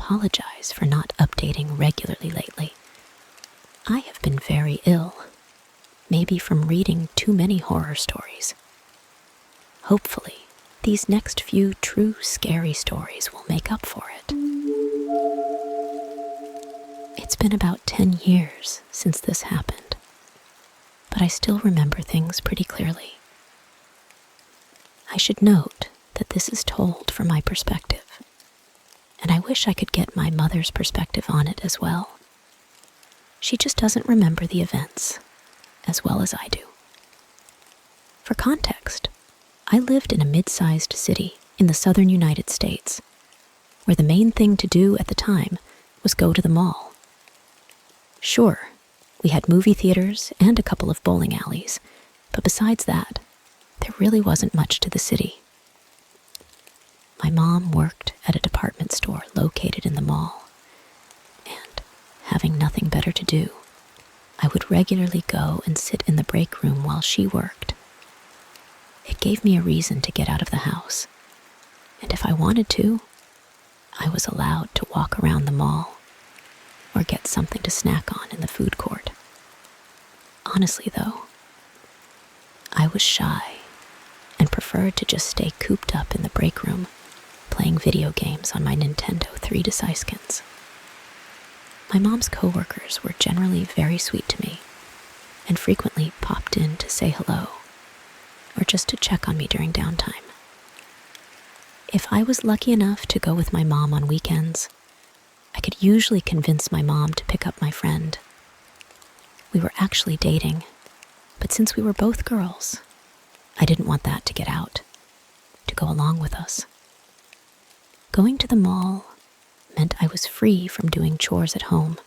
apologize for not updating regularly lately. I have been very ill, maybe from reading too many horror stories. Hopefully, these next few true scary stories will make up for it. It's been about 10 years since this happened, but I still remember things pretty clearly. I should note that this is told from my perspective, and I wish I could get my mother's perspective on it as well. She just doesn't remember the events as well as I do. For context, I lived in a mid-sized city in the southern United States, where the main thing to do at the time was go to the mall. Sure, we had movie theaters and a couple of bowling alleys, but besides that, there really wasn't much to the city. My mom worked at a department store located in the mall, and having nothing better to do, I would regularly go and sit in the break room while she worked. It gave me a reason to get out of the house, and if I wanted to, I was allowed to walk around the mall or get something to snack on in the food court. Honestly, though, I was shy and preferred to just stay cooped up in the break room playing video games on my Nintendo 3DSiskins. My mom's coworkers were generally very sweet to me and frequently popped in to say hello or just to check on me during downtime. If I was lucky enough to go with my mom on weekends, I could usually convince my mom to pick up my friend. We were actually dating, but since we were both girls, I didn't want that to get out, to go along with us. Going to the mall meant I was free from doing chores at home,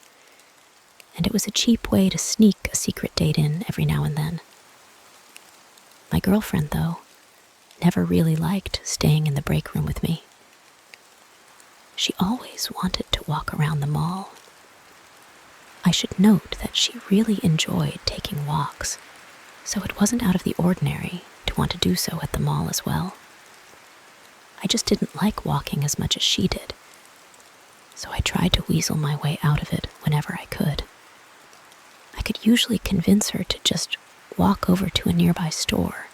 and it was a cheap way to sneak a secret date in every now and then. My girlfriend, though, never really liked staying in the break room with me. She always wanted to walk around the mall. I should note that she really enjoyed taking walks, so it wasn't out of the ordinary to want to do so at the mall as well. I just didn't like walking as much as she did, so I tried to weasel my way out of it whenever I could. I could usually convince her to just walk over to a nearby store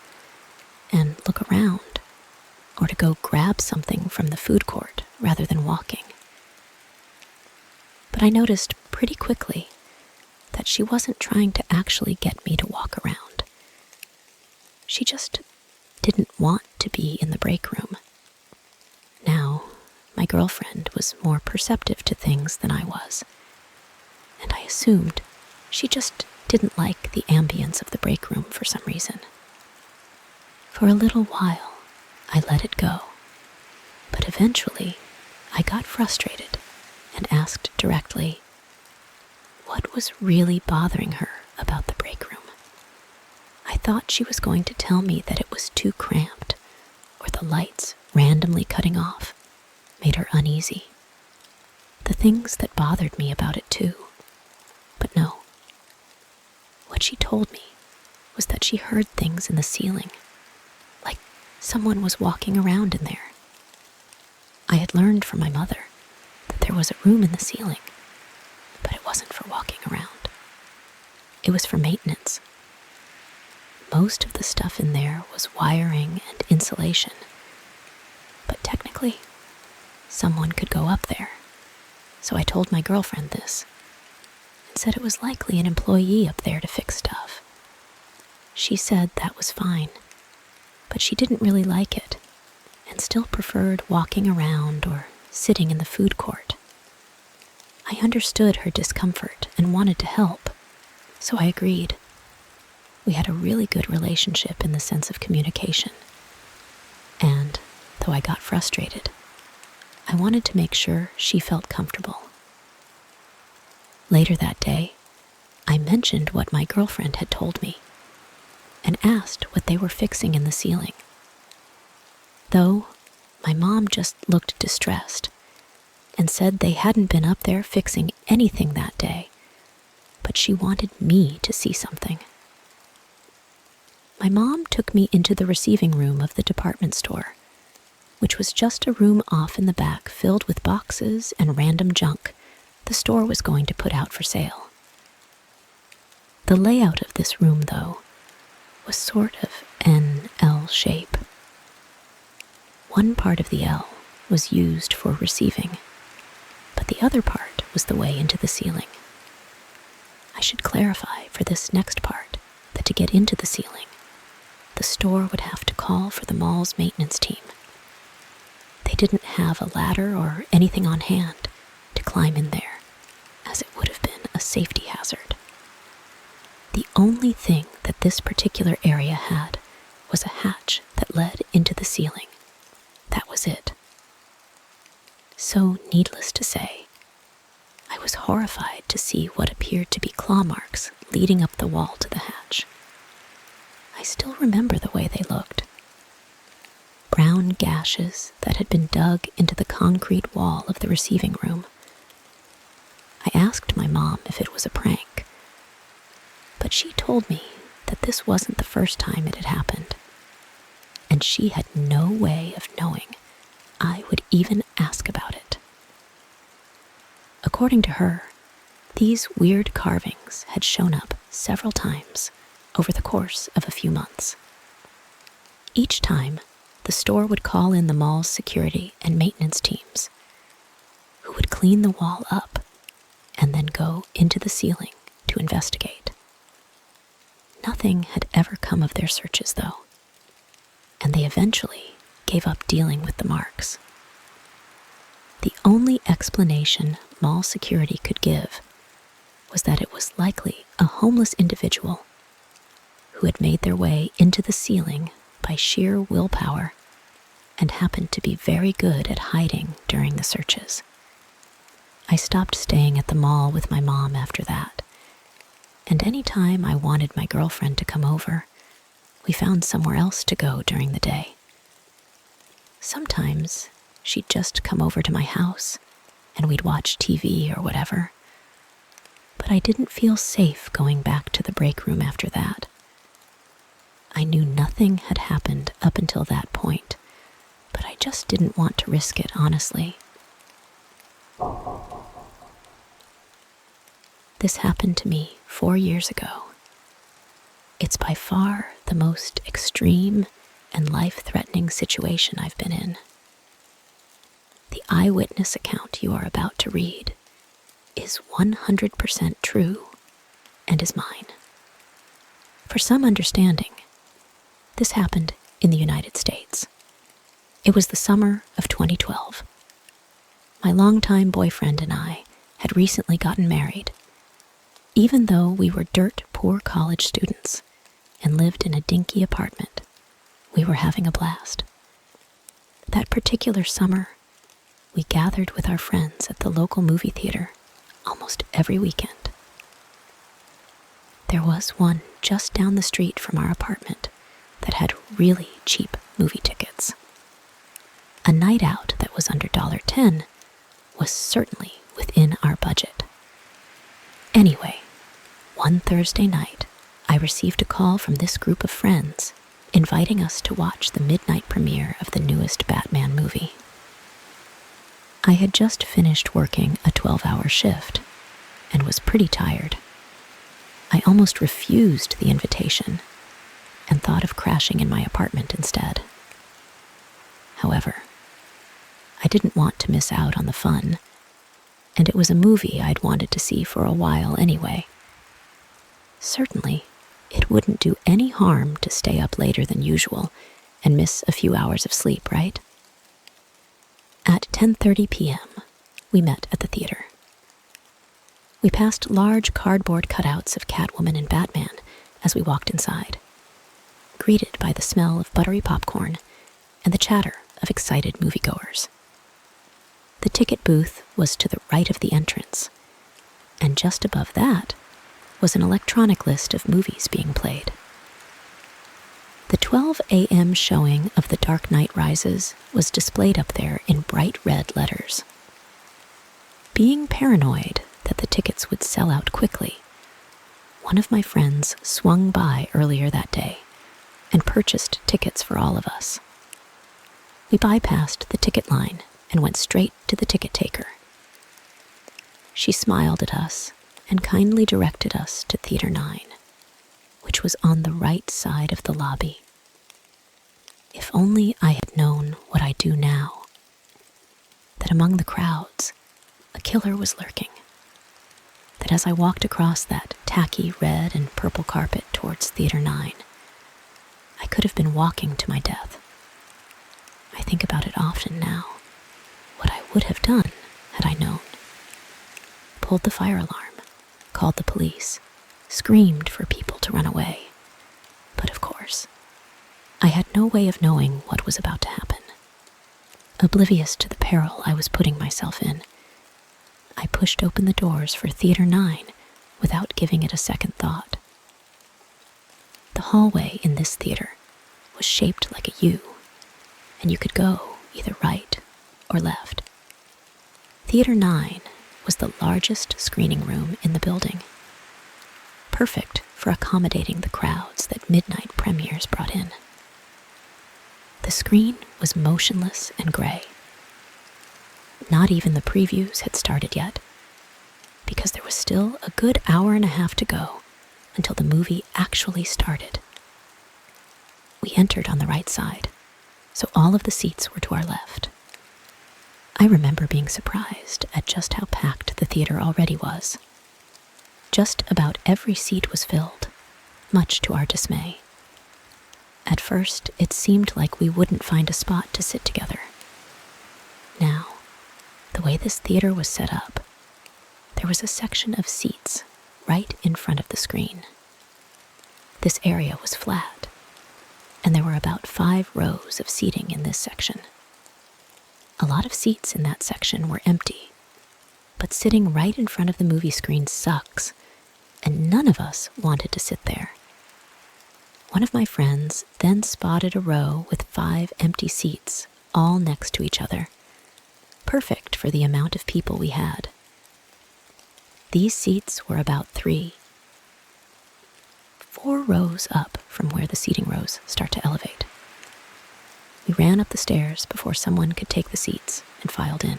and look around, or to go grab something from the food court rather than walking. But I noticed pretty quickly that she wasn't trying to actually get me to walk around. She just didn't want to be in the break room. Now, my girlfriend was more perceptive to things than I was, and I assumed she just didn't like the ambience of the break room for some reason. For a little while, I let it go, but eventually I got frustrated and asked directly what was really bothering her about the break room. I thought she was going to tell me that it was too cramped, or the lights randomly cutting off made her uneasy. The things that bothered me about it too. But no. What she told me was that she heard things in the ceiling, like someone was walking around in there. I had learned from my mother that there was a room in the ceiling, but it wasn't for walking around. It was for maintenance. Most of the stuff in there was wiring and insulation, but technically, someone could go up there. So I told my girlfriend this and said it was likely an employee up there to fix stuff. She said that was fine, but she didn't really like it and still preferred walking around or sitting in the food court. I understood her discomfort and wanted to help, so I agreed. We had a really good relationship in the sense of communication. And, though I got frustrated, I wanted to make sure she felt comfortable. Later that day, I mentioned what my girlfriend had told me and asked what they were fixing in the ceiling. Though, my mom just looked distressed and said they hadn't been up there fixing anything that day, but she wanted me to see something. My mom took me into the receiving room of the department store, which was just a room off in the back filled with boxes and random junk the store was going to put out for sale. The layout of this room, though, was sort of an L shape. One part of the L was used for receiving, but the other part was the way into the ceiling. I should clarify for this next part that to get into the ceiling, the store would have to call for the mall's maintenance team. They didn't have a ladder or anything on hand to climb in there, as it would have been a safety hazard. The only thing that this particular area had was a hatch that led into the ceiling. That was it. So, needless to say, I was horrified to see what appeared to be claw marks leading up the wall to the hatch. I still remember the way they looked. Brown gashes that had been dug into the concrete wall of the receiving room. I asked my mom if it was a prank, but she told me that this wasn't the first time it had happened, and she had no way of knowing I would even ask about it. According to her, these weird carvings had shown up several times over the course of a few months. Each time, the store would call in the mall's security and maintenance teams, who would clean the wall up and then go into the ceiling to investigate. Nothing had ever come of their searches, though, and they eventually gave up dealing with the marks. The only explanation mall security could give was that it was likely a homeless individual who had made their way into the ceiling by sheer willpower and happened to be very good at hiding during the searches. I stopped staying at the mall with my mom after that, and any time I wanted my girlfriend to come over, we found somewhere else to go during the day. Sometimes she'd just come over to my house and we'd watch TV or whatever. But I didn't feel safe going back to the break room after that. I knew nothing had happened up until that point, but I just didn't want to risk it, honestly. This happened to me 4 years ago. It's by far the most extreme and life-threatening situation I've been in. The eyewitness account you are about to read is 100% true and is mine. For some understanding, this happened in the United States. It was the summer of 2012. My longtime boyfriend and I had recently gotten married. Even though we were dirt-poor college students and lived in a dinky apartment, we were having a blast. That particular summer, we gathered with our friends at the local movie theater almost every weekend. There was one just down the street from our apartment that had really cheap movie tickets. A night out that was under $1.10 was certainly within our budget. Anyway, one Thursday night, I received a call from this group of friends inviting us to watch the midnight premiere of the newest Batman movie. I had just finished working a 12-hour shift and was pretty tired. I almost refused the invitation and thought of crashing in my apartment instead. However, I didn't want to miss out on the fun, and it was a movie I'd wanted to see for a while anyway. Certainly, it wouldn't do any harm to stay up later than usual and miss a few hours of sleep, right? At 10:30 p.m., we met at the theater. We passed large cardboard cutouts of Catwoman and Batman as we walked inside, greeted by the smell of buttery popcorn and the chatter of excited moviegoers. The ticket booth was to the right of the entrance, and just above that was an electronic list of movies being played. The 12 a.m. showing of The Dark Knight Rises was displayed up there in bright red letters. Being paranoid that the tickets would sell out quickly, one of my friends swung by earlier that day and purchased tickets for all of us. We bypassed the ticket line and went straight to the ticket taker. She smiled at us and kindly directed us to Theater 9, which was on the right side of the lobby. If only I had known what I do now, that among the crowds, a killer was lurking, that as I walked across that tacky red and purple carpet towards Theater 9, I could have been walking to my death. I think about it often now, what I would have done had I known. Pulled the fire alarm, called the police, screamed for people to run away. But of course, I had no way of knowing what was about to happen. Oblivious to the peril I was putting myself in, I pushed open the doors for Theater 9 without giving it a second thought. The hallway in this theater was shaped like a U, and you could go either right or left. Theater 9 was the largest screening room in the building, perfect for accommodating the crowds that midnight premieres brought in. The screen was motionless and gray. Not even the previews had started yet, because there was still a good hour and a half to go until the movie actually started. We entered on the right side, so all of the seats were to our left. I remember being surprised at just how packed the theater already was. Just about every seat was filled, much to our dismay. At first, it seemed like we wouldn't find a spot to sit together. Now, the way this theater was set up, there was a section of seats right in front of the screen. This area was flat, and there were about 5 rows of seating in this section. A lot of seats in that section were empty, but sitting right in front of the movie screen sucks, and none of us wanted to sit there. One of my friends then spotted a row with 5 empty seats, all next to each other, perfect for the amount of people we had. These seats were about 3, 4 rows up from where the seating rows start to elevate. We ran up the stairs before someone could take the seats and filed in.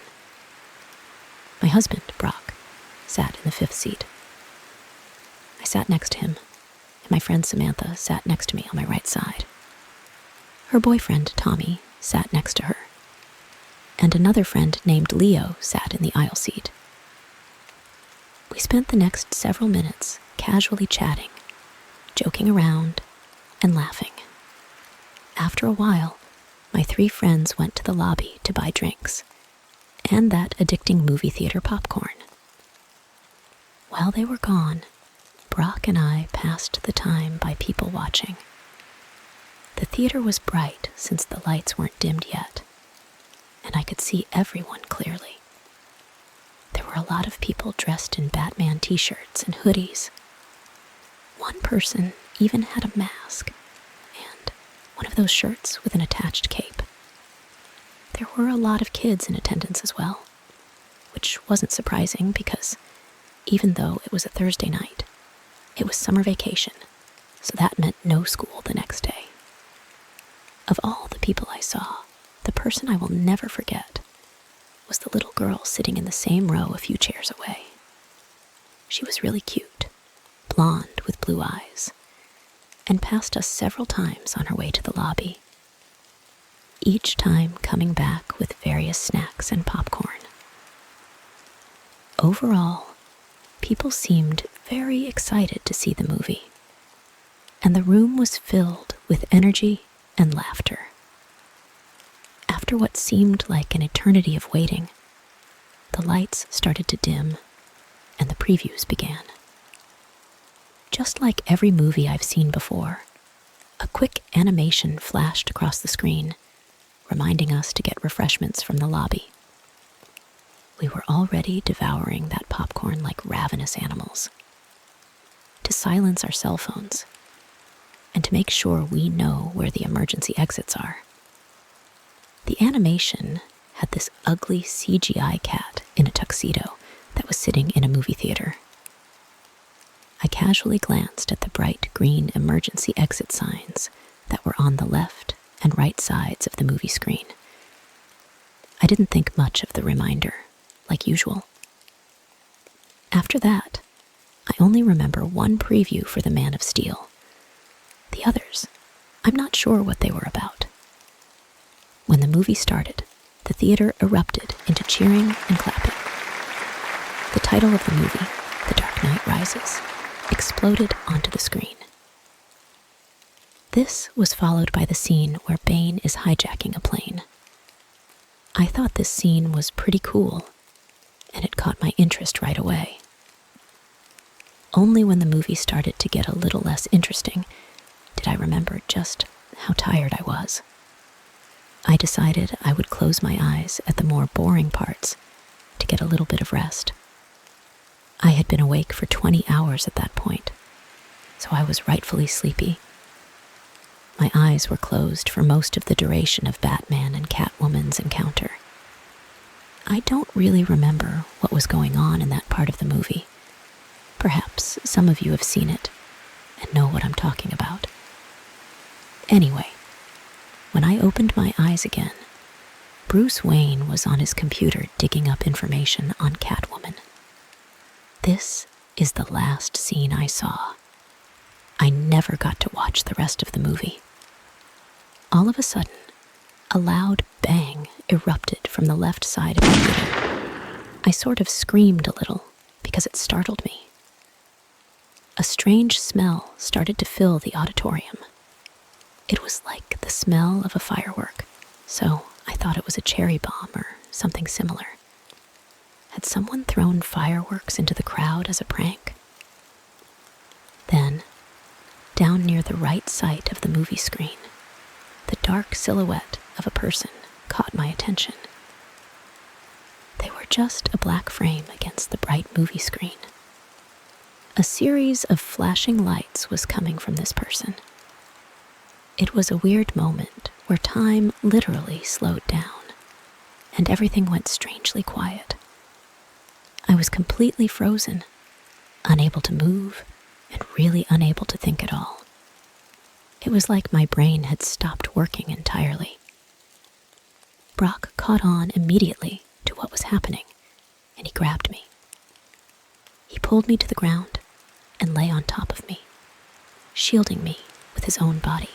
My husband, Brock, sat in the 5th seat. I sat next to him, and my friend Samantha sat next to me on my right side. Her boyfriend, Tommy, sat next to her, and another friend named Leo sat in the aisle seat. We spent the next several minutes casually chatting, joking around, and laughing. After a while, my 3 friends went to the lobby to buy drinks, and that addicting movie theater popcorn. While they were gone, Brock and I passed the time by people watching. The theater was bright since the lights weren't dimmed yet, and I could see everyone clearly. There were a lot of people dressed in Batman t-shirts and hoodies. One person even had a mask, and one of those shirts with an attached cape. There were a lot of kids in attendance as well, which wasn't surprising because even though it was a Thursday night, it was summer vacation, so that meant no school the next day. Of all the people I saw, the person I will never forget was the little girl sitting in the same row a few chairs away. She was really cute, blonde with blue eyes, and passed us several times on her way to the lobby, each time coming back with various snacks and popcorn. Overall, people seemed very excited to see the movie, and the room was filled with energy and laughter. After what seemed like an eternity of waiting, the lights started to dim, and the previews began. Just like every movie I've seen before, a quick animation flashed across the screen, reminding us to get refreshments from the lobby. We were already devouring that popcorn like ravenous animals. To silence our cell phones, and to make sure we know where the emergency exits are. The animation had this ugly CGI cat in a tuxedo that was sitting in a movie theater. I casually glanced at the bright green emergency exit signs that were on the left and right sides of the movie screen I didn't think much of the reminder, like usual. After that, I only remember one preview for The Man of Steel. The others, I'm not sure what they were about. When the movie started, the theater erupted into cheering and clapping. The title of the movie, The Dark Knight Rises, exploded onto the screen. This was followed by the scene where Bane is hijacking a plane. I thought this scene was pretty cool, and it caught my interest right away. Only when the movie started to get a little less interesting did I remember just how tired I was. I decided I would close my eyes at the more boring parts to get a little bit of rest. I had been awake for 20 hours at that point, so I was rightfully sleepy. My eyes were closed for most of the duration of Batman and Catwoman's encounter. I don't really remember what was going on in that part of the movie. Perhaps some of you have seen it and know what I'm talking about. Anyway, when I opened my eyes again, Bruce Wayne was on his computer digging up information on Catwoman. This is the last scene I saw. I never got to watch the rest of the movie. All of a sudden, a loud bang erupted from the left side of the theater. I sort of screamed a little because it startled me. A strange smell started to fill the auditorium. It was like the smell of a firework, so I thought it was a cherry bomb or something similar. Had someone thrown fireworks into the crowd as a prank? Then, down near the right side of the movie screen, the dark silhouette of a person caught my attention. They were just a black frame against the bright movie screen. A series of flashing lights was coming from this person. It was a weird moment where time literally slowed down, and everything went strangely quiet. I was completely frozen, unable to move, and really unable to think at all. It was like my brain had stopped working entirely. Brock caught on immediately to what was happening, and he grabbed me. He pulled me to the ground and lay on top of me, shielding me with his own body.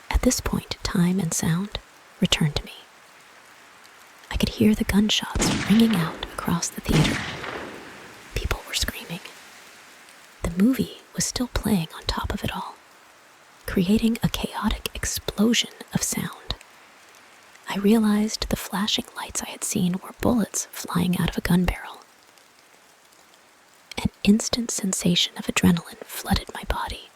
At this point, time and sound returned to me. I could hear the gunshots ringing out across the theater. People were screaming. The movie was still playing on top of it all, creating a chaotic explosion of sound. I realized the flashing lights I had seen were bullets flying out of a gun barrel. An instant sensation of adrenaline flooded my body.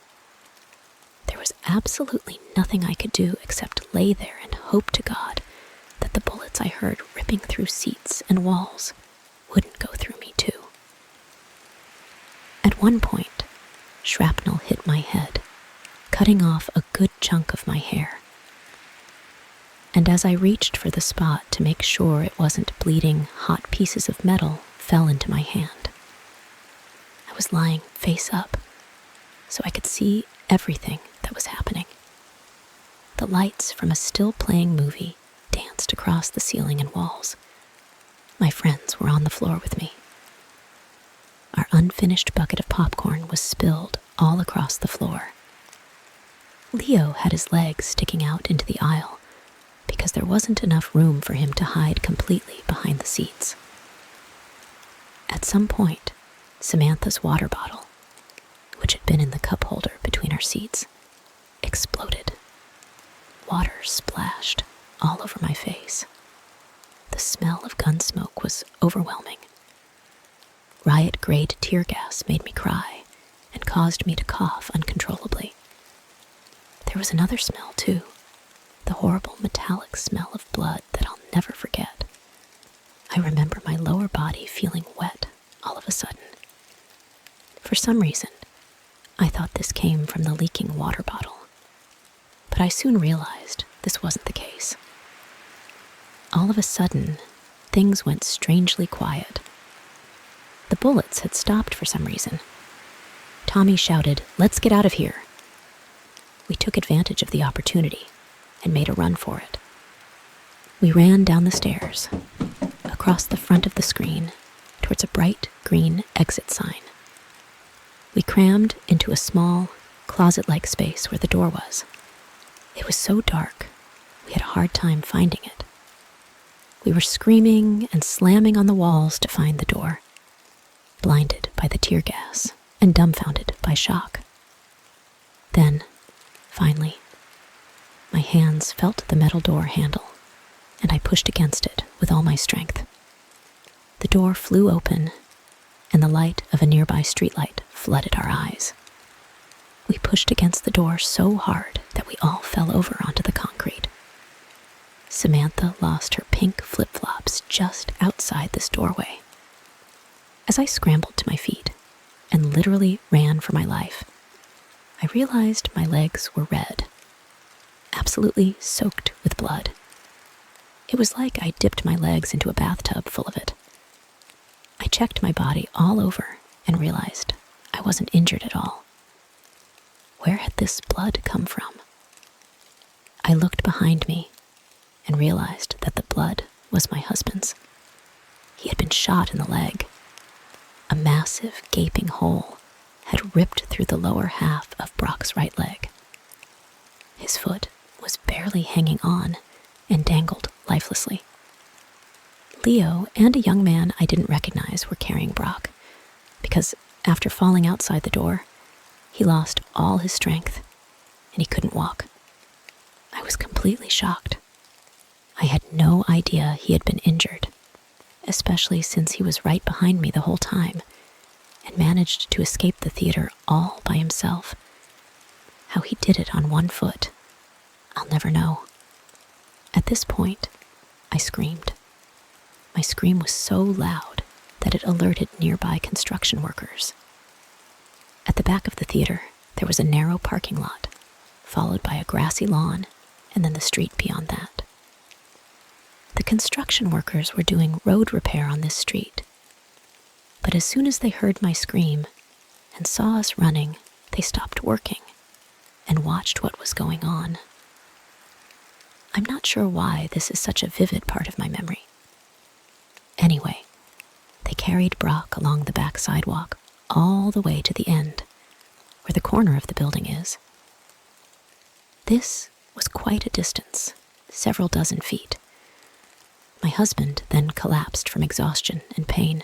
There was absolutely nothing I could do except lay there and hope to God that the bullets I heard ripping through seats and walls wouldn't go through me too. At one point, shrapnel hit my head, cutting off a good chunk of my hair. And as I reached for the spot to make sure it wasn't bleeding, hot pieces of metal fell into my hand. I was lying face up, so I could see everything that was happening. The lights from a still-playing movie danced across the ceiling and walls. My friends were on the floor with me. Our unfinished bucket of popcorn was spilled all across the floor. Leo had his legs sticking out into the aisle because there wasn't enough room for him to hide completely behind the seats. At some point, Samantha's water bottle, which had been in the cup holder between our seats, exploded. Water splashed all over my face. The smell of gun smoke was overwhelming. Riot-grade tear gas made me cry and caused me to cough uncontrollably. There was another smell, too, the horrible metallic smell of blood that I'll never forget. I remember my lower body feeling wet all of a sudden. For some reason, I thought this came from the leaking water bottle, but I soon realized this wasn't the case. All of a sudden, things went strangely quiet. The bullets had stopped for some reason. Tommy shouted, "Let's get out of here." We took advantage of the opportunity and made a run for it. We ran down the stairs, across the front of the screen, towards a bright green exit sign. We crammed into a small, closet-like space where the door was. It was so dark, we had a hard time finding it. We were screaming and slamming on the walls to find the door, blinded by the tear gas and dumbfounded by shock. Then, finally, my hands felt the metal door handle, and I pushed against it with all my strength. The door flew open, and the light of a nearby streetlight flooded our eyes. We pushed against the door so hard that we all fell over onto the concrete. Samantha lost her pink flip-flops just outside this doorway. As I scrambled to my feet and literally ran for my life, I realized my legs were red, absolutely soaked with blood. It was like I dipped my legs into a bathtub full of it. I checked my body all over and realized I wasn't injured at all. Where had this blood come from? I looked behind me and realized that the blood was my husband's. He had been shot in the leg. A massive, gaping hole had ripped through the lower half of Brock's right leg. His foot was barely hanging on and dangled lifelessly. Leo and a young man I didn't recognize were carrying Brock, because after falling outside the door, he lost all his strength and he couldn't walk. I was completely shocked. I had no idea he had been injured, especially since he was right behind me the whole time and managed to escape the theater all by himself. How he did it on one foot, I'll never know. At this point, I screamed. My scream was so loud that it alerted nearby construction workers. At the back of the theater, there was a narrow parking lot, followed by a grassy lawn, and then the street beyond that. The construction workers were doing road repair on this street. But as soon as they heard my scream and saw us running, they stopped working and watched what was going on. I'm not sure why this is such a vivid part of my memory. Anyway, they carried Brock along the back sidewalk all the way to the end, where the corner of the building is. This was quite a distance, several dozen feet. My husband then collapsed from exhaustion and pain,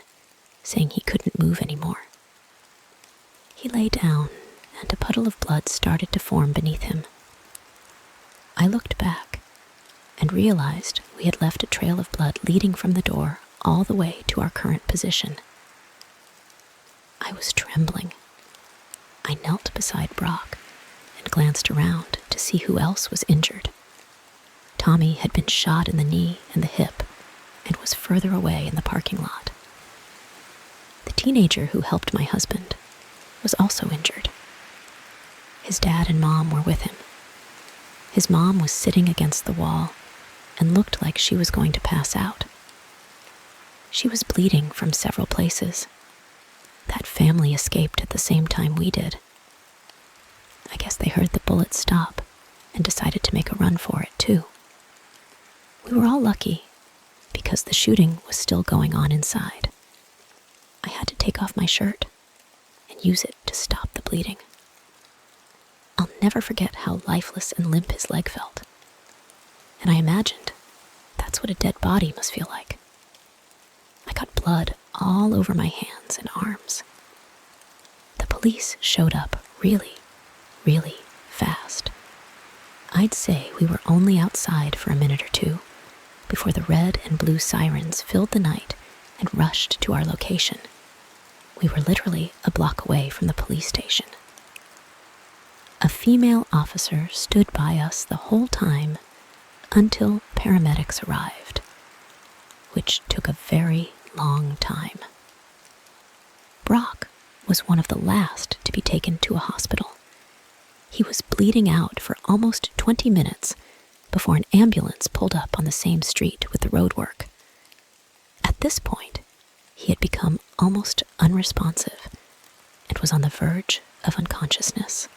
saying he couldn't move anymore. He lay down, and a puddle of blood started to form beneath him. I looked back and realized we had left a trail of blood leading from the door all the way to our current position. I was trembling. I knelt beside Brock and glanced around to see who else was injured. Tommy had been shot in the knee and the hip and was further away in the parking lot. The teenager who helped my husband was also injured. His dad and mom were with him. His mom was sitting against the wall and looked like she was going to pass out. She was bleeding from several places. That family escaped at the same time we did. I guess they heard the bullet stop and decided to make a run for it too. We were all lucky because the shooting was still going on inside. I had to take off my shirt and use it to stop the bleeding. I'll never forget how lifeless and limp his leg felt. And I imagined that's what a dead body must feel like. I got blood all over my hands and arms. The police showed up really, really fast. I'd say we were only outside for a minute or two before the red and blue sirens filled the night and rushed to our location. We were literally a block away from the police station. A female officer stood by us the whole time until paramedics arrived, which took a very long time. Brock was one of the last to be taken to a hospital. He was bleeding out for almost 20 minutes before an ambulance pulled up on the same street with the roadwork. At this point, he had become almost unresponsive and was on the verge of unconsciousness.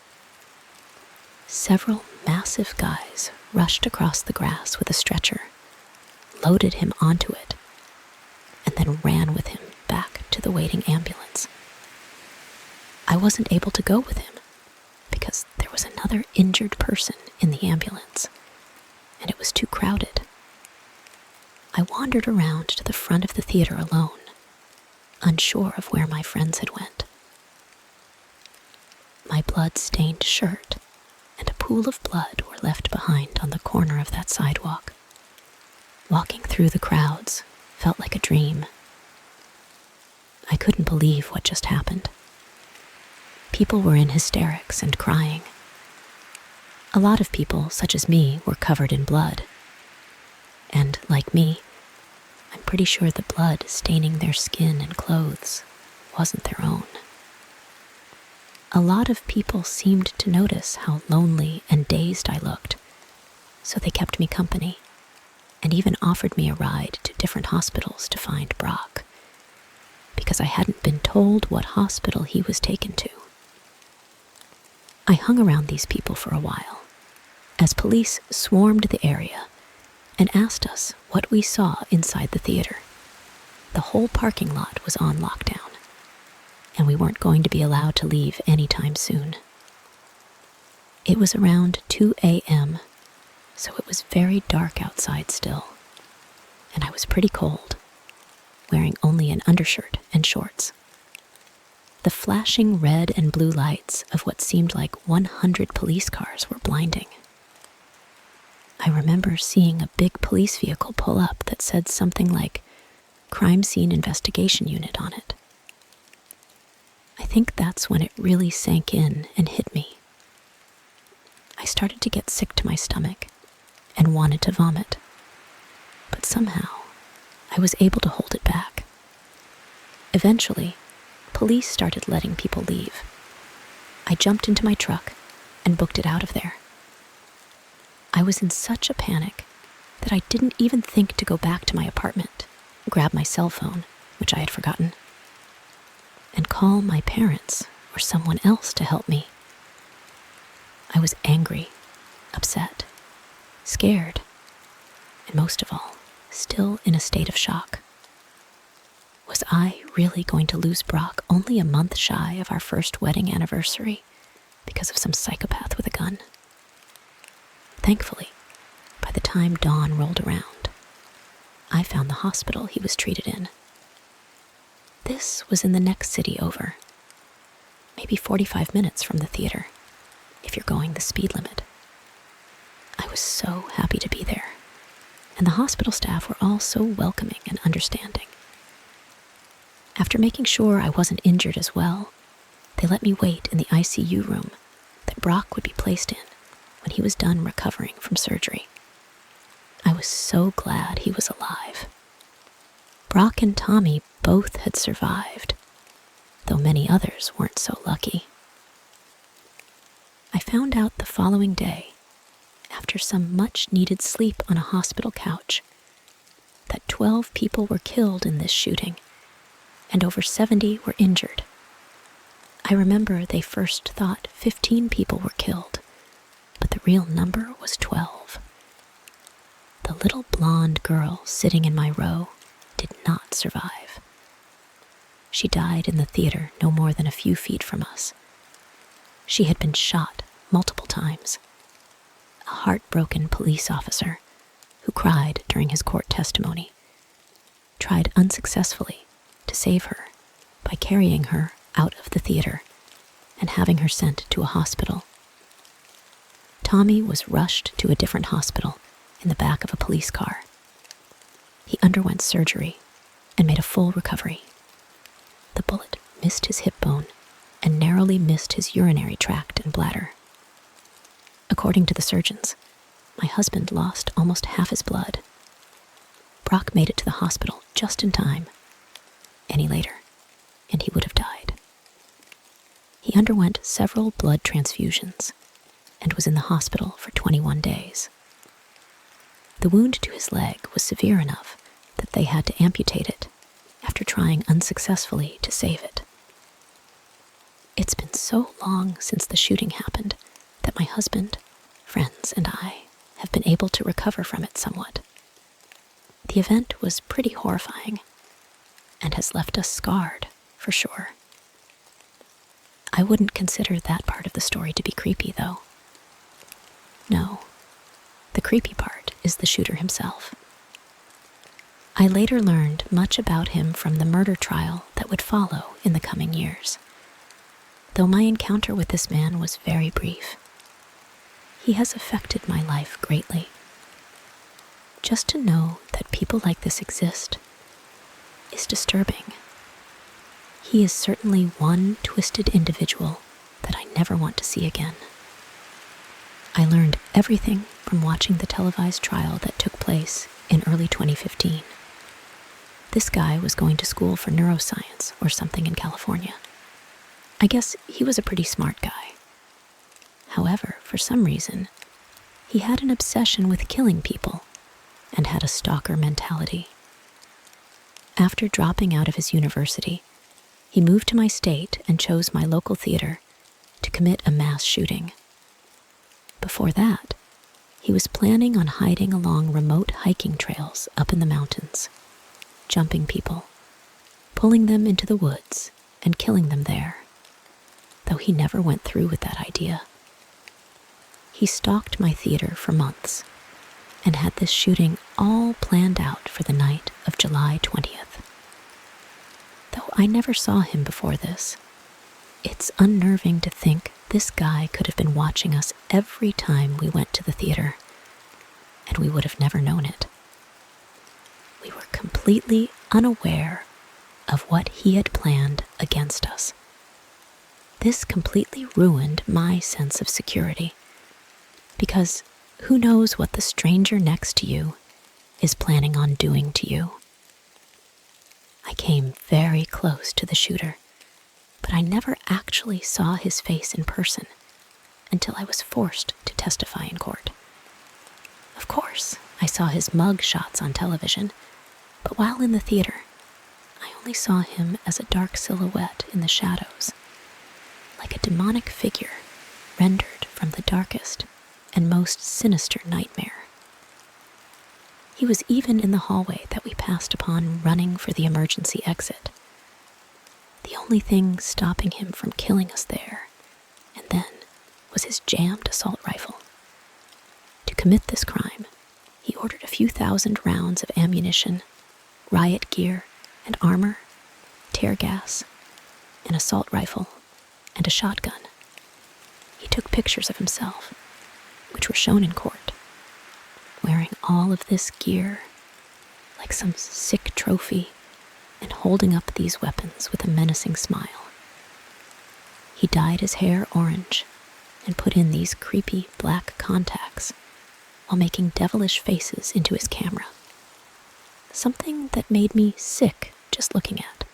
Several massive guys rushed across the grass with a stretcher loaded him onto it, and then ran with him back to the waiting ambulance. I wasn't able to go with him because there was another injured person in the ambulance, and it was too crowded. I wandered around to the front of the theater alone, unsure of where my friends had went. My blood-stained shirt and a pool of blood were left behind on the corner of that sidewalk. Walking through the crowds felt like a dream. I couldn't believe what just happened. People were in hysterics and crying. A lot of people, such as me, were covered in blood. And, like me, I'm pretty sure the blood staining their skin and clothes wasn't their own. A lot of people seemed to notice how lonely and dazed I looked, so they kept me company, and even offered me a ride to different hospitals to find Brock, because I hadn't been told what hospital he was taken to. I hung around these people for a while, as police swarmed the area and asked us what we saw inside the theater. The whole parking lot was on lockdown, and we weren't going to be allowed to leave anytime soon. It was around 2 a.m., so it was very dark outside still, and I was pretty cold, wearing only an undershirt and shorts. The flashing red and blue lights of what seemed like 100 police cars were blinding. I remember seeing a big police vehicle pull up that said something like Crime Scene Investigation Unit on it. I think that's when it really sank in and hit me. I started to get sick to my stomach and wanted to vomit, but somehow I was able to hold it back. Eventually, police started letting people leave. I jumped into my truck and booked it out of there. I was in such a panic that I didn't even think to go back to my apartment, grab my cell phone, which I had forgotten, and call my parents or someone else to help me. I was angry, upset, scared, and most of all, still in a state of shock. Was I really going to lose Brock only a month shy of our first wedding anniversary because of some psychopath with a gun? Thankfully, by the time dawn rolled around, I found the hospital he was treated in. This was in the next city over, maybe 45 minutes from the theater, if you're going the speed limit. I was so happy to be there, and the hospital staff were all so welcoming and understanding. After making sure I wasn't injured as well, they let me wait in the ICU room that Brock would be placed in when he was done recovering from surgery. I was so glad he was alive. Brock and Tommy both had survived, though many others weren't so lucky. I found out the following day, after some much-needed sleep on a hospital couch, that 12 people were killed in this shooting, and over 70 were injured. I remember they first thought 15 people were killed, but the real number was 12. The little blonde girl sitting in my row did not survive. She died in the theater no more than a few feet from us. She had been shot multiple times. A heartbroken police officer, who cried during his court testimony, tried unsuccessfully to save her by carrying her out of the theater and having her sent to a hospital. Tommy was rushed to a different hospital in the back of a police car. He underwent surgery and made a full recovery. The bullet missed his hip bone and narrowly missed his urinary tract and bladder. According to the surgeons, my husband lost almost half his blood. Brock made it to the hospital just in time. Any later, and he would have died. He underwent several blood transfusions and was in the hospital for 21 days. The wound to his leg was severe enough that they had to amputate it after trying unsuccessfully to save it. It's been so long since the shooting happened that my husband, friends, and I have been able to recover from it somewhat. The The event was pretty horrifying and has left us scarred, for sure. I wouldn't consider that part of the story to be creepy, though. No, the creepy part is the shooter himself. I later learned much about him from the murder trial that would follow in the coming years, though my encounter with this man was very brief. He has affected my life greatly. Just to know that people like this exist is disturbing. He is certainly one twisted individual that I never want to see again. I learned everything from watching the televised trial that took place in early 2015. This guy was going to school for neuroscience or something in California. I guess he was a pretty smart guy. However, for some reason, he had an obsession with killing people and had a stalker mentality. After dropping out of his university, he moved to my state and chose my local theater to commit a mass shooting. Before that, he was planning on hiding along remote hiking trails up in the mountains, jumping people, pulling them into the woods, and killing them there, though he never went through with that idea. He stalked my theater for months and had this shooting all planned out for the night of July 20th. Though I never saw him before this, it's unnerving to think this guy could have been watching us every time we went to the theater, and we would have never known it. We were completely unaware of what he had planned against us. This completely ruined my sense of security, because who knows what the stranger next to you is planning on doing to you. I came very close to the shooter, but I never actually saw his face in person until I was forced to testify in court. Of course, I saw his mug shots on television, but while in the theater, I only saw him as a dark silhouette in the shadows, like a demonic figure rendered from the darkest and most sinister nightmare. He was even in the hallway that we passed upon running for the emergency exit. The only thing stopping him from killing us there and then was his jammed assault rifle. To commit this crime, he ordered a few thousand rounds of ammunition, riot gear and armor, tear gas, an assault rifle, and a shotgun. He took pictures of himself, which were shown in court, wearing all of this gear like some sick trophy and holding up these weapons with a menacing smile. He dyed his hair orange and put in these creepy black contacts while making devilish faces into his camera. Something that made me sick just looking at.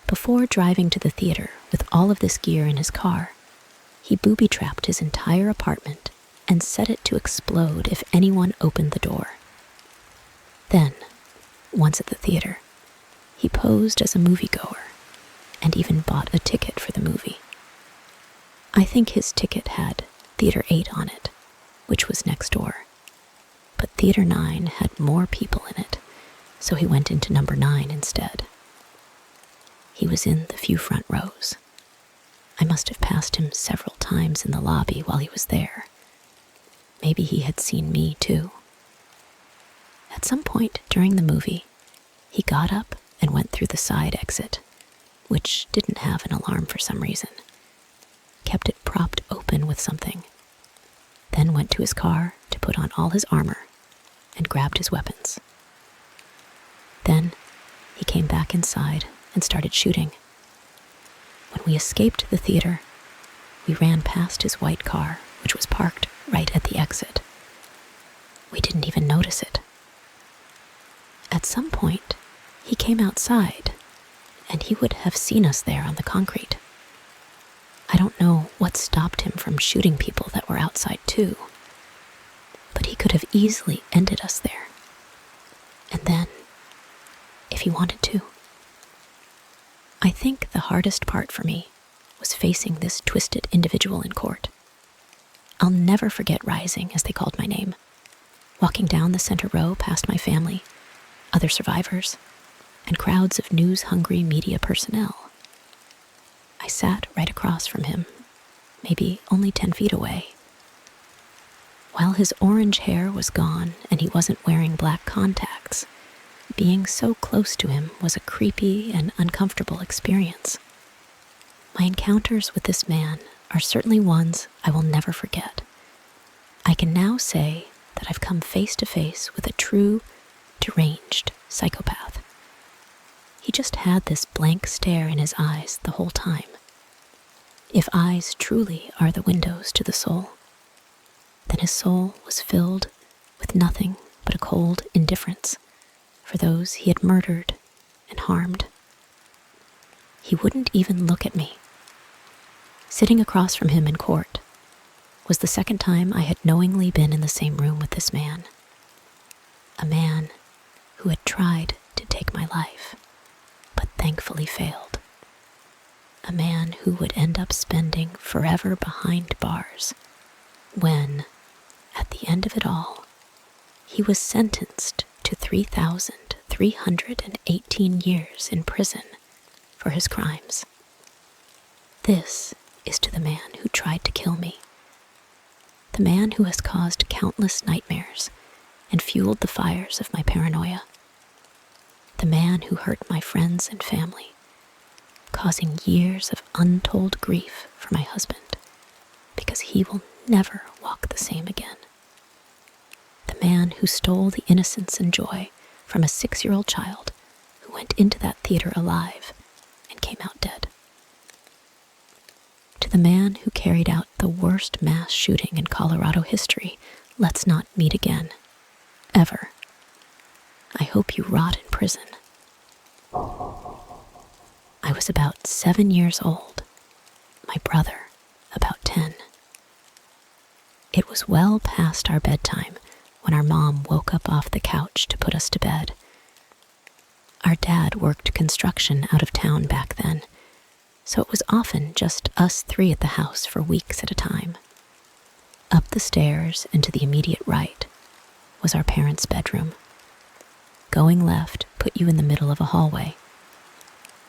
Before driving to the theater with all of this gear in his car, he booby-trapped his entire apartment and set it to explode if anyone opened the door. Then, once at the theater, he posed as a moviegoer and even bought a ticket for the movie. I think his ticket had Theater 8 on it, which was next door, but Theater 9 had more people in it, so he went into number 9 instead. He was in the few front rows. I must have passed him several times in the lobby while he was there. Maybe he had seen me too. At some point during the movie, he got up and went through the side exit, which didn't have an alarm for some reason. Kept it propped open with something, then went to his car to put on all his armor and grabbed his weapons. Then he came back inside and started shooting. When we escaped the theater, we ran past his white car, which was parked right at the exit. We didn't even notice it. At some point, he came outside, and he would have seen us there on the concrete. I don't know what stopped him from shooting people that were outside too, but he could have easily ended us there. And then, if he wanted to. I think the hardest part for me was facing this twisted individual in court. I'll never forget Rising, as they called my name, walking down the center row past my family other survivors, and crowds of news-hungry media personnel. I sat right across from him, maybe only 10 feet away. While his orange hair was gone and he wasn't wearing black contacts, being so close to him was a creepy and uncomfortable experience. My encounters with this man are certainly ones I will never forget. I can now say that I've come face to face with a true, deranged psychopath. He just had this blank stare in his eyes the whole time. If eyes truly are the windows to the soul, then his soul was filled with nothing but a cold indifference for those he had murdered and harmed. He wouldn't even look at me. Sitting across from him in court was the second time I had knowingly been in the same room with this man. A man who had tried to take my life, but thankfully failed. A man who would end up spending forever behind bars when, at the end of it all, he was sentenced to 3,318 years in prison for his crimes. This is to the man who tried to kill me. The man who has caused countless nightmares and fueled the fires of my paranoia. The man who hurt my friends and family, causing years of untold grief for my husband, because he will never walk the same again. The man who stole the innocence and joy from a 6-year-old child who went into that theater alive and came out dead. To the man who carried out the worst mass shooting in Colorado history, let's not meet again. Ever. I hope you rot in prison. I was about 7 years old. My brother, about 10. It was well past our bedtime when our mom woke up off the couch to put us to bed. Our dad worked construction out of town back then, so it was often just us 3 at the house for weeks at a time. Up the stairs and to the immediate right was our parents' bedroom. Going left put you in the middle of a hallway.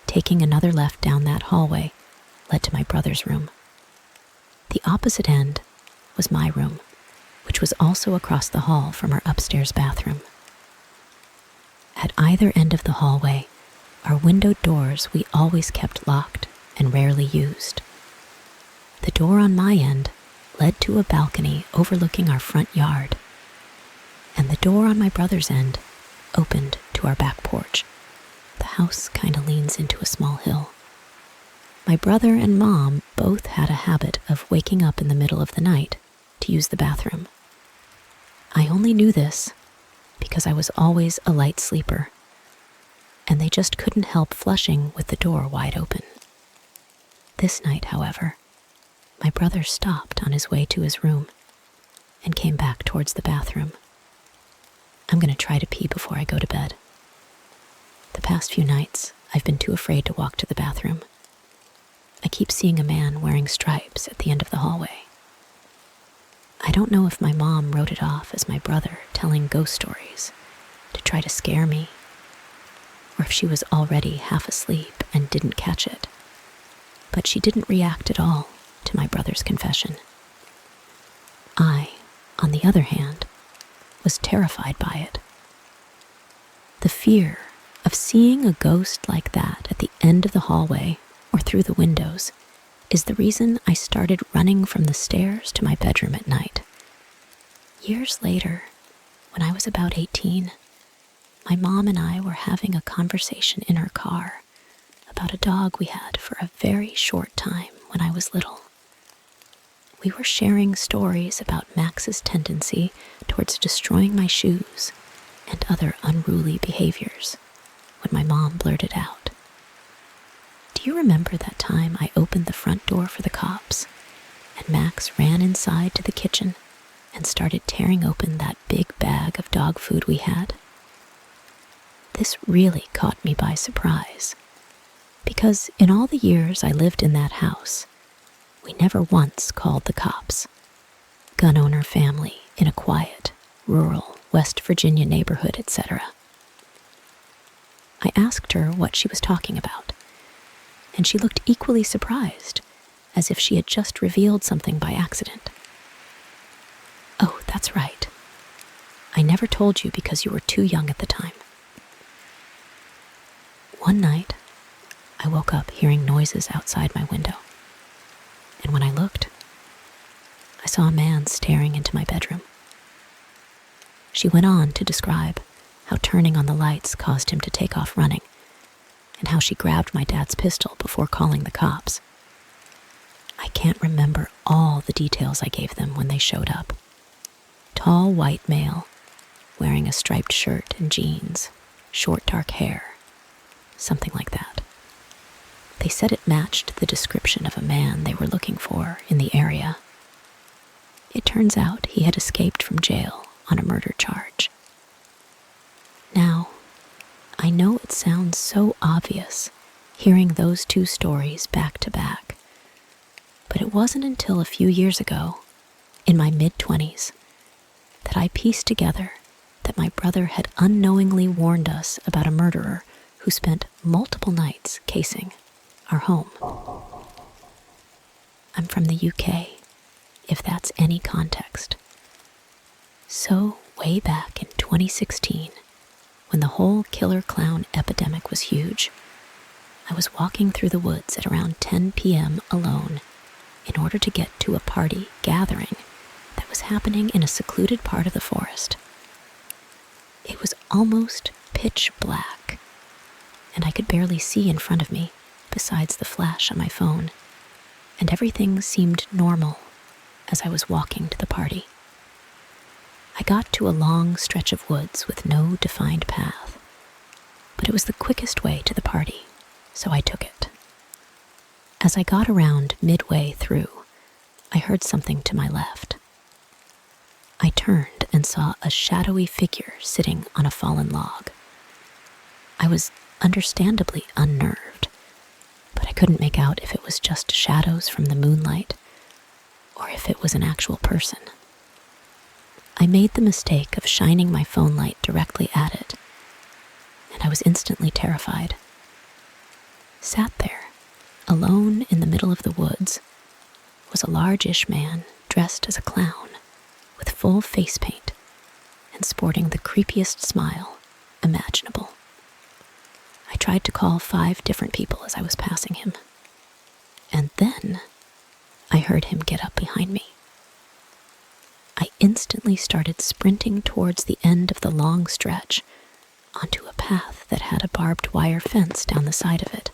Taking another left down that hallway led to my brother's room. The opposite end was my room, which was also across the hall from our upstairs bathroom. At either end of the hallway are windowed doors we always kept locked and rarely used. The door on my end led to a balcony overlooking our front yard, and the door on my brother's end opened to our back porch. The house kind of leans into a small hill. My brother and mom both had a habit of waking up in the middle of the night to use the bathroom. I only knew this because I was always a light sleeper, and they just couldn't help flushing with the door wide open. This night, however, my brother stopped on his way to his room and came back towards the bathroom. I'm going to try to pee before I go to bed. The past few nights, I've been too afraid to walk to the bathroom. I keep seeing a man wearing stripes at the end of the hallway. I don't know if my mom wrote it off as my brother telling ghost stories to try to scare me, or if she was already half asleep and didn't catch it. But she didn't react at all to my brother's confession. I, on the other hand, was terrified by it. The fear of seeing a ghost like that at the end of the hallway or through the windows is the reason I started running from the stairs to my bedroom at night. Years later, when I was about 18, my mom and I were having a conversation in her car about a dog we had for a very short time when I was little. We were sharing stories about Max's tendency towards destroying my shoes and other unruly behaviors when my mom blurted out, "Do you remember that time I opened the front door for the cops and Max ran inside to the kitchen and started tearing open that big bag of dog food we had?" This really caught me by surprise, because in all the years I lived in that house, we never once called the cops. Gun owner family in a quiet, rural West Virginia neighborhood, etc. I asked her what she was talking about, and she looked equally surprised, as if she had just revealed something by accident. Oh, that's right. I never told you because you were too young at the time. One night, I woke up hearing noises outside my window, and when I looked, I saw a man staring into my bedroom. She went on to describe how turning on the lights caused him to take off running, and how she grabbed my dad's pistol before calling the cops. I can't remember all the details I gave them when they showed up. Tall white male, wearing a striped shirt and jeans, short dark hair, something like that. They said it matched the description of a man they were looking for in the area. It turns out he had escaped from jail on a murder charge. Now, I know it sounds so obvious hearing those two stories back to back, but it wasn't until a few years ago, in my mid-20s, that I pieced together that my brother had unknowingly warned us about a murderer who spent multiple nights casing our home. I'm from the UK, if that's any context. So, way back in 2016, when the whole killer clown epidemic was huge, I was walking through the woods at around 10 p.m. alone in order to get to a party gathering that was happening in a secluded part of the forest. It was almost pitch black, and I could barely see in front of me besides the flash on my phone, and everything seemed normal as I was walking to the party. I got to a long stretch of woods with no defined path, but it was the quickest way to the party, so I took it. As I got around midway through, I heard something to my left. I turned and saw a shadowy figure sitting on a fallen log. I was understandably unnerved, but I couldn't make out if it was just shadows from the moonlight or if it was an actual person. I made the mistake of shining my phone light directly at it, and I was instantly terrified. Sat there, alone in the middle of the woods, was a large-ish man dressed as a clown, with full face paint and sporting the creepiest smile imaginable. I tried to call 5 different people as I was passing him, and then I heard him get up behind me. I instantly started sprinting towards the end of the long stretch onto a path that had a barbed wire fence down the side of it.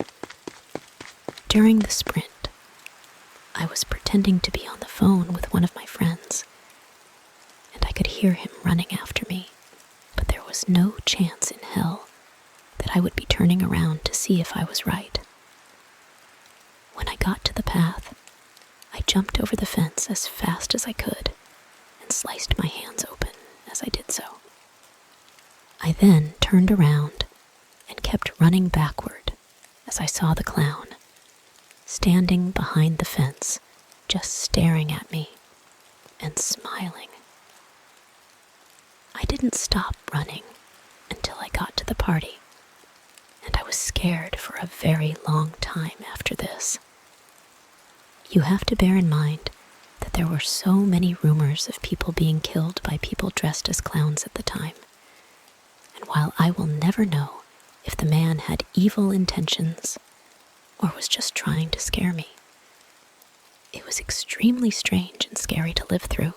During the sprint, I was pretending to be on the phone with one of my friends, and I could hear him running after me, but there was no chance in hell that I would be turning around to see if I was right. When I got to the path, I jumped over the fence as fast as I could and sliced my hands open as I did so. I then turned around and kept running backward as I saw the clown, standing behind the fence, just staring at me and smiling. I didn't stop running until I got to the party, and I was scared for a very long time after this. You have to bear in mind that there were so many rumors of people being killed by people dressed as clowns at the time. And while I will never know if the man had evil intentions or was just trying to scare me, it was extremely strange and scary to live through.